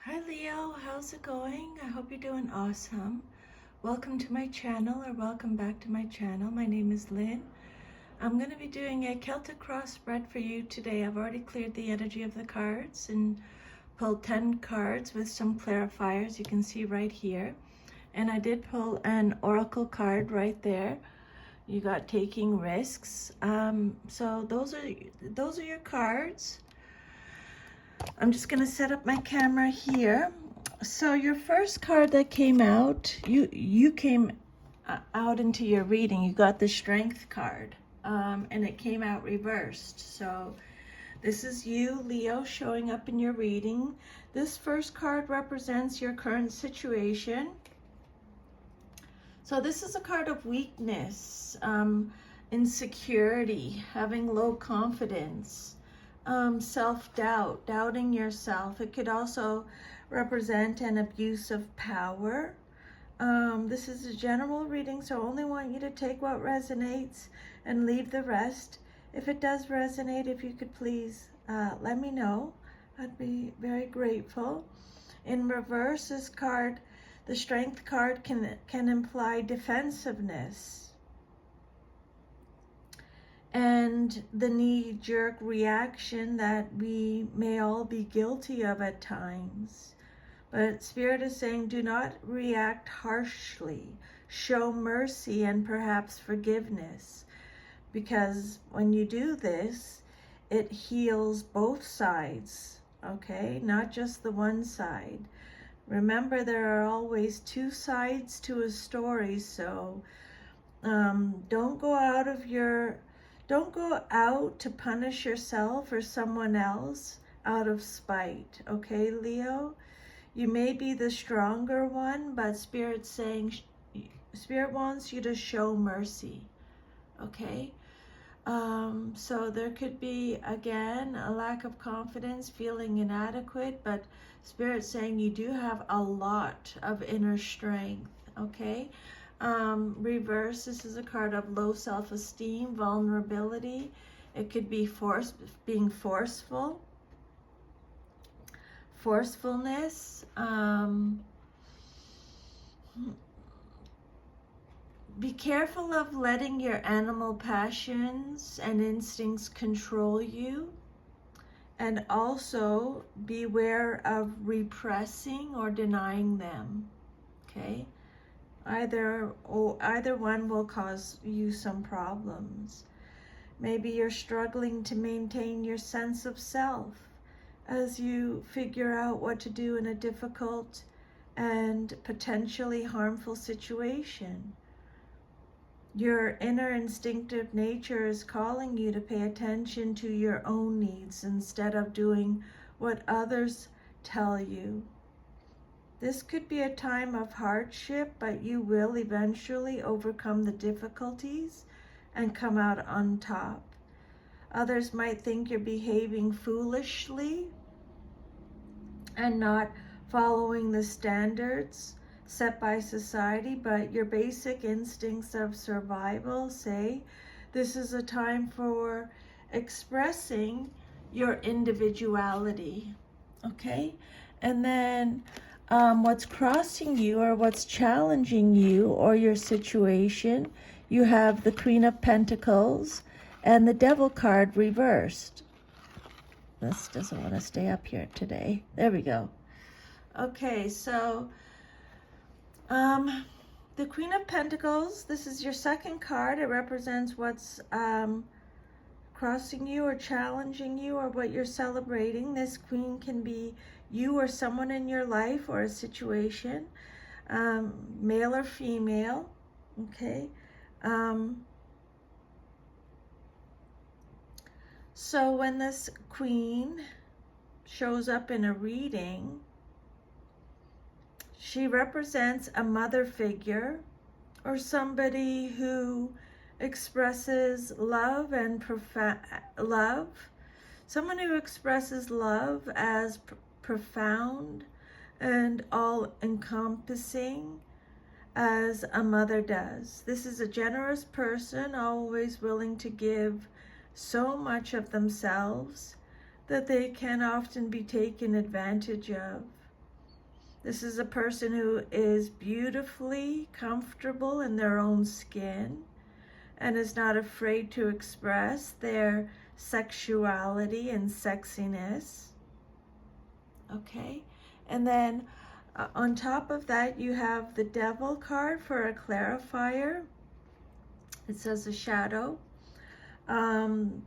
Hi Leo, how's it going? I hope you're doing awesome. Welcome to my channel, or welcome back to my channel. My name is Lynn. I'm going to be doing a Celtic cross spread for you today. I've already cleared the energy of the cards and pulled 10 cards with some clarifiers, you can see right here. And I did pull an oracle card right there. You got taking risks. So those are your cards. I'm just going to set up my camera here. So your first card that came out, you came out into your reading. You got the Strength card, and it came out reversed. So this is you, Leo, showing up in your reading. This first card represents your current situation. So this is a card of weakness, insecurity, having low confidence. Self-doubt, doubting yourself. It could also represent an abuse of power. This is a general reading, so I only want you to take what resonates and leave the rest. If it does resonate, if you could please let me know. I'd be very grateful. In reverse, this card, the Strength card, can imply defensiveness and the knee-jerk reaction that we may all be guilty of at times. But Spirit is saying, do not react harshly. Show mercy and perhaps forgiveness. Because when you do this, it heals both sides, okay? Not just the one side. Remember, there are always two sides to a story, so don't go out to punish yourself or someone else out of spite, okay, Leo? You may be the stronger one, but Spirit wants you to show mercy, okay? So there could be, again, a lack of confidence, feeling inadequate, but Spirit's saying you do have a lot of inner strength, okay? Reverse, this is a card of low self-esteem, vulnerability. It could be being forceful, forcefulness. Be careful of letting your animal passions and instincts control you. And also beware of repressing or denying them, okay? Either one will cause you some problems. Maybe you're struggling to maintain your sense of self as you figure out what to do in a difficult and potentially harmful situation. Your inner instinctive nature is calling you to pay attention to your own needs instead of doing what others tell you. This could be a time of hardship, but you will eventually overcome the difficulties and come out on top. Others might think you're behaving foolishly and not following the standards set by society, but your basic instincts of survival say this is a time for expressing your individuality, okay? And then what's crossing you or what's challenging you or your situation, you have the Queen of Pentacles and the Devil card reversed. This doesn't want to stay up here today. There we go. Okay, so the Queen of Pentacles, this is your second card. It represents what's crossing you or challenging you or what you're celebrating. This queen can be you or someone in your life or a situation, male or female, okay? So when this queen shows up in a reading, she represents a mother figure or somebody who expresses love and someone who expresses love as profound and all-encompassing as a mother does. This is a generous person, always willing to give so much of themselves that they can often be taken advantage of. This is a person who is beautifully comfortable in their own skin and is not afraid to express their sexuality and sexiness. Okay, and then on top of that, you have the Devil card for a clarifier. It says a shadow. The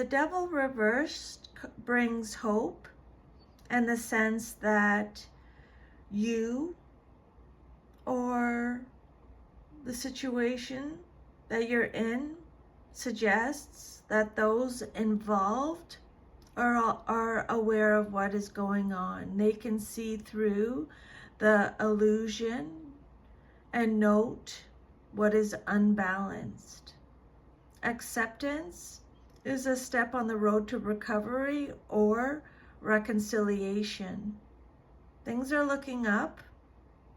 Devil reversed brings hope and the sense that you or the situation that you're in suggests that those involved are aware of what is going on. They can see through the illusion and note what is unbalanced. Acceptance is a step on the road to recovery or reconciliation. Things are looking up,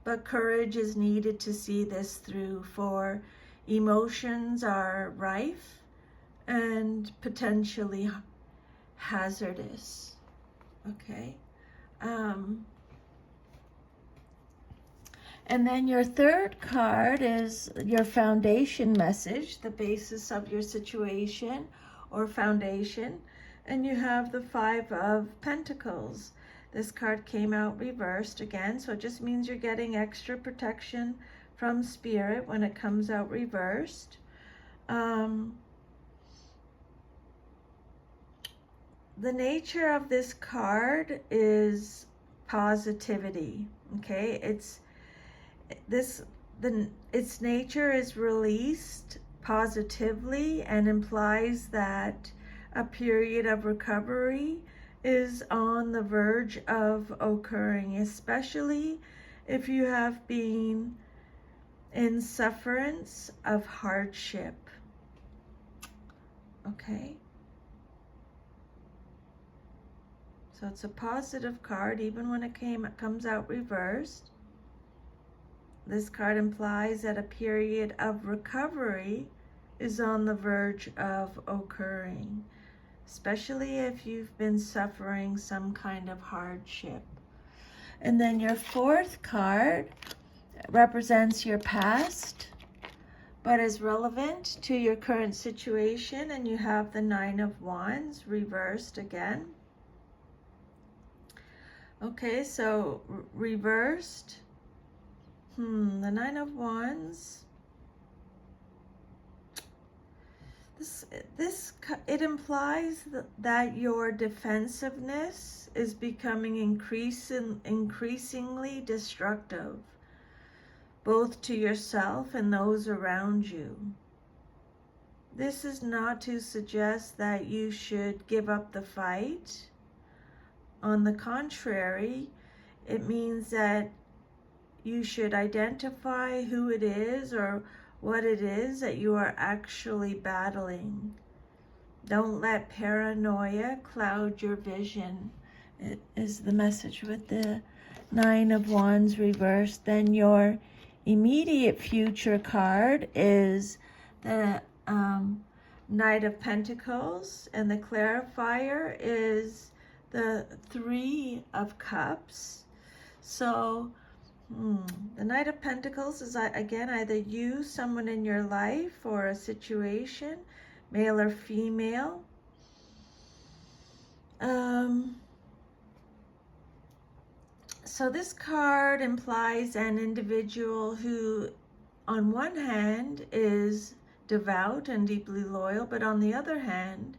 but courage is needed to see this through, for emotions are rife and potentially hazardous. Okay. And then your third card is your foundation message, the basis of your situation or foundation. And you have the Five of Pentacles. This card came out reversed again, so it just means you're getting extra protection from Spirit when it comes out reversed. The nature of this card is positivity. Okay, its nature is released positively and implies that a period of recovery is on the verge of occurring, especially if you have been in sufferance of hardship. Okay. So it's a positive card even when it comes out reversed. This card implies that a period of recovery is on the verge of occurring, especially if you've been suffering some kind of hardship. And then your fourth card represents your past, but is relevant to your current situation, and you have the Nine of Wands reversed again. Okay, so reversed. The Nine of Wands. It implies that your defensiveness is becoming increasingly destructive, both to yourself and those around you. This is not to suggest that you should give up the fight. On the contrary, it means that you should identify who it is or what it is that you are actually battling. Don't let paranoia cloud your vision. It is the message with the Nine of Wands reversed. Then your immediate future card is the Knight of Pentacles, and the clarifier is the Three of Cups. So the Knight of Pentacles is, again, either you, someone in your life, or a situation, male or female. So this card implies an individual who, on one hand, is devout and deeply loyal, but on the other hand,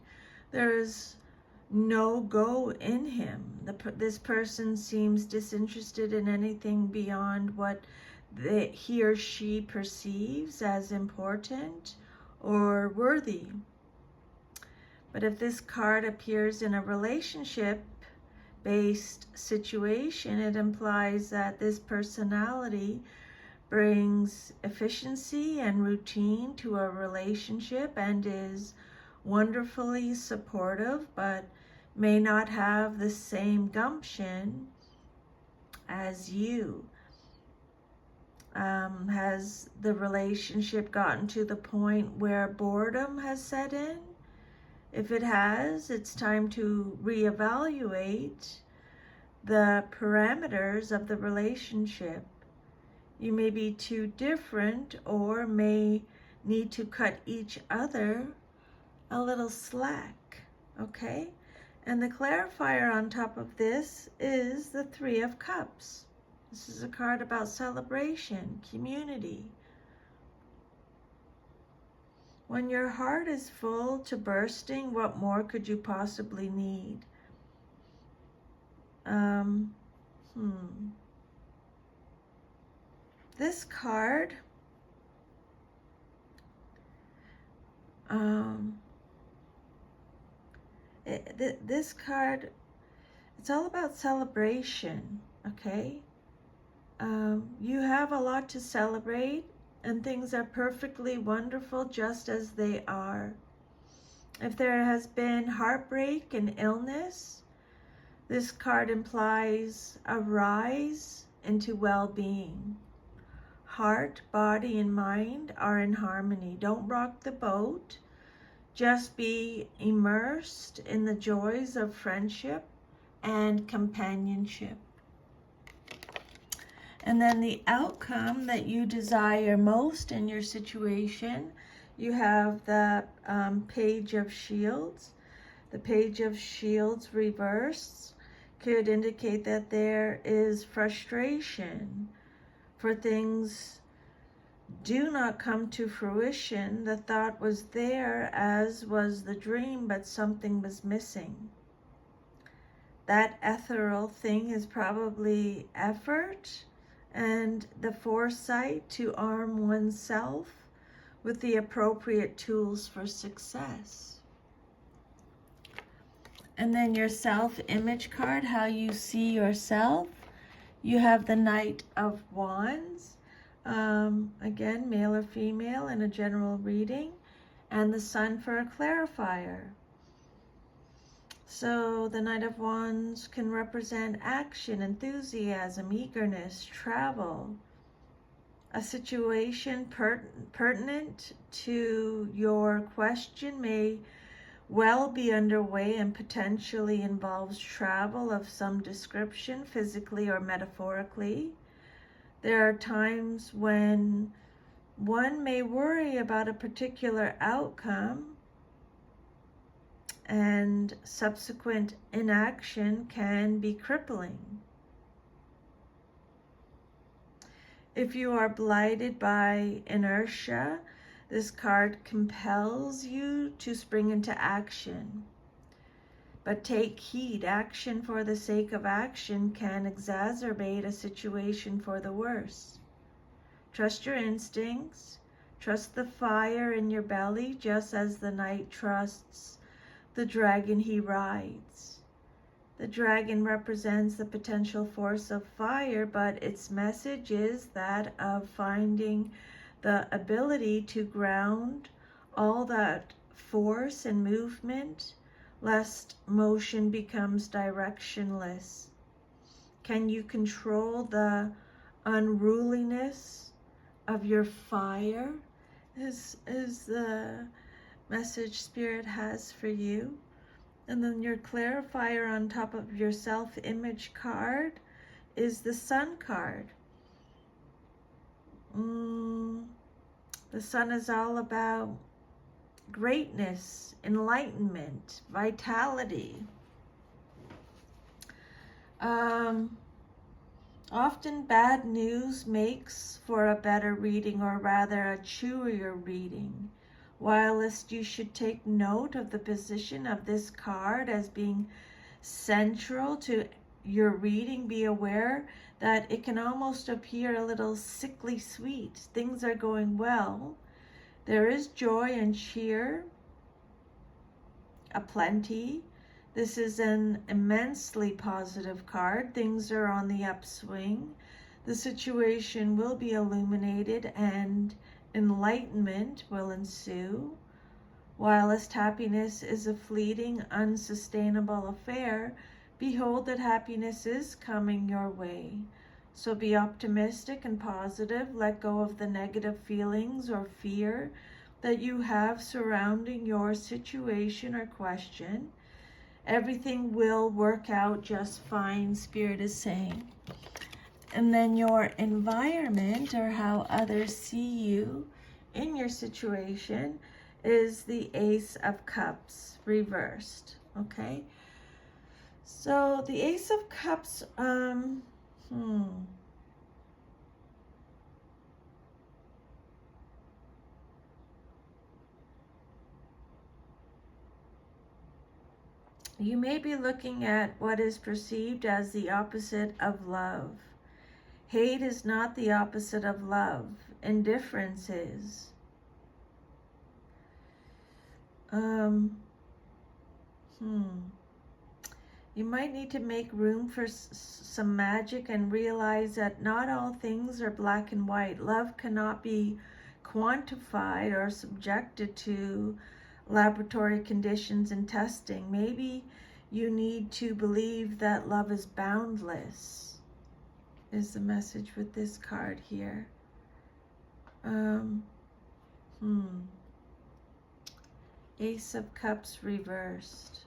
there's no go in him. This person seems disinterested in anything beyond what he or she perceives as important or worthy. But if this card appears in a relationship-based situation, it implies that this personality brings efficiency and routine to a relationship and is wonderfully supportive, but may not have the same gumption as you. Has the relationship gotten to the point where boredom has set in? If it has, it's time to reevaluate the parameters of the relationship. You may be too different or may need to cut each other a little slack, okay? And the clarifier on top of this is the Three of Cups. This is a card about celebration, community. When your heart is full to bursting, what more could you possibly need? This card, this card, it's all about celebration, okay? You have a lot to celebrate, and things are perfectly wonderful just as they are. If there has been heartbreak and illness, this card implies a rise into well-being. Heart, body, and mind are in harmony. Don't rock the boat. Just be immersed in the joys of friendship and companionship. And then the outcome that you desire most in your situation, you have the Page of Shields. The Page of Shields reversed could indicate that there is frustration for things do not come to fruition. The thought was there, as was the dream, but something was missing. That ethereal thing is probably effort and the foresight to arm oneself with the appropriate tools for success. And then your self-image card, how you see yourself. You have the Knight of Wands, again, male or female in a general reading, and the Sun for a clarifier. So the Knight of Wands can represent action, enthusiasm, eagerness, travel, a situation pertinent to your question may well be underway and potentially involves travel of some description, physically or metaphorically. There are times when one may worry about a particular outcome and subsequent inaction can be crippling. If you are blighted by inertia, this card compels you to spring into action. But take heed, action for the sake of action can exacerbate a situation for the worse. Trust your instincts, trust the fire in your belly, just as the knight trusts the dragon he rides. The dragon represents the potential force of fire, but its message is that of finding the ability to ground all that force and movement, lest motion becomes directionless. Can you control the unruliness of your fire? Is the message Spirit has for you. And then your clarifier on top of your self-image card is the Sun card. The Sun is all about greatness, enlightenment, vitality. Often bad news makes for a better reading, or rather a chewier reading. Whilst you should take note of the position of this card as being central to your reading, be aware that it can almost appear a little sickly sweet. Things are going well. There is joy and cheer, aplenty. This is an immensely positive card. Things are on the upswing. The situation will be illuminated and enlightenment will ensue. Whilst happiness is a fleeting, unsustainable affair, behold that happiness is coming your way. So be optimistic and positive. Let go of the negative feelings or fear that you have surrounding your situation or question. Everything will work out just fine, Spirit is saying. And then your environment, or how others see you in your situation, is the Ace of Cups reversed. Okay? So the Ace of Cups, you may be looking at what is perceived as the opposite of love. Hate is not the opposite of love. Indifference is. You might need to make room for some magic and realize that not all things are black and white. Love cannot be quantified or subjected to laboratory conditions and testing. Maybe you need to believe that love is boundless, is the message with this card here. Ace of Cups reversed.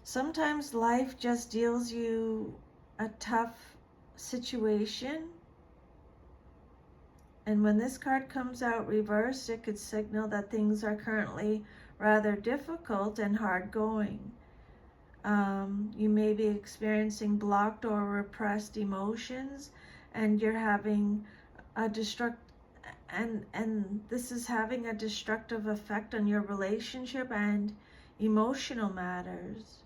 Sometimes life just deals you a tough situation. And when this card comes out reversed, it could signal that things are currently rather difficult and hard going. You may be experiencing blocked or repressed emotions, and you're having a and this is having a destructive effect on your relationship and emotional matters.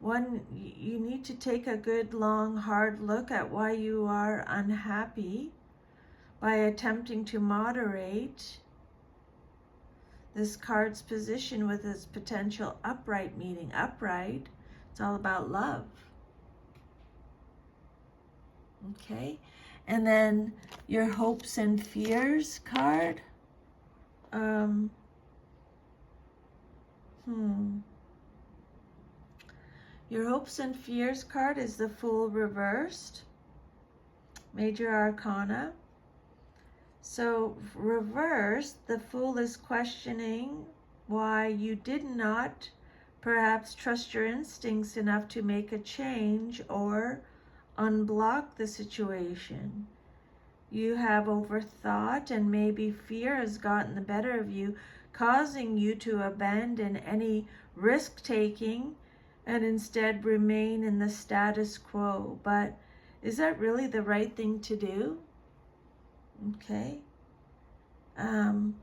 You need to take a good, long, hard look at why you are unhappy by attempting to moderate this card's position with its potential upright meaning. Upright, it's all about love. Okay, and then your hopes and fears card. Your hopes and fears card is the Fool reversed, Major Arcana. So reversed, the Fool is questioning why you did not perhaps trust your instincts enough to make a change or unblock the situation. You have overthought, and maybe fear has gotten the better of you, causing you to abandon any risk-taking and instead remain in the status quo. But is that really the right thing to do? Okay. And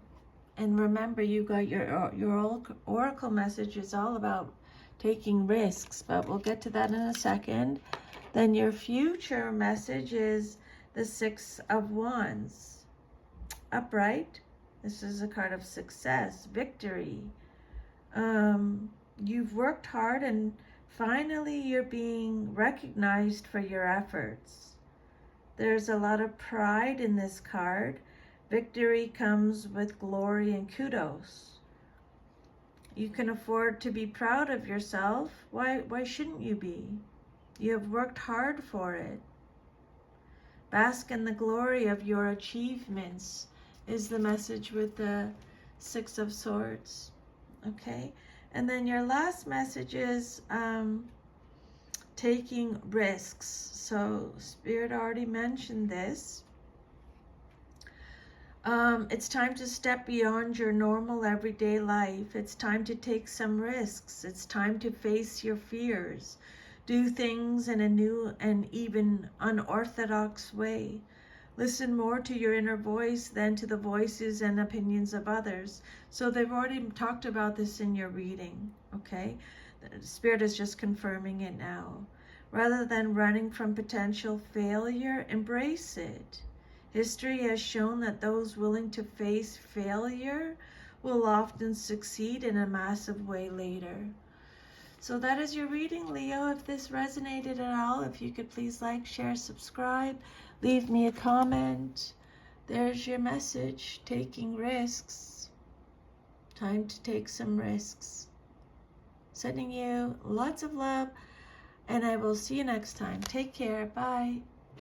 remember, you got your oracle message is all about taking risks, but we'll get to that in a second. Then your future message is the Six of Wands. Upright. This is a card of success, victory. You've worked hard, and finally you're being recognized for your efforts. There's a lot of pride in this card. Victory comes with glory and kudos. You can afford to be proud of yourself. Why shouldn't you be? You have worked hard for it. Bask in the glory of your achievements is the message with the Six of Swords. Okay, and then your last message is taking risks. So Spirit already mentioned this. It's time to step beyond your normal everyday life. It's time to take some risks. It's time to face your fears. Do things in a new and even unorthodox way. Listen more to your inner voice than to the voices and opinions of others. So they've already talked about this in your reading, okay? The Spirit is just confirming it now. Rather than running from potential failure, embrace it. History has shown that those willing to face failure will often succeed in a massive way later. So that is your reading, Leo. If this resonated at all, if you could please like, share, subscribe, leave me a comment. There's your message, taking risks. Time to take some risks. Sending you lots of love, and I will see you next time. Take care. Bye.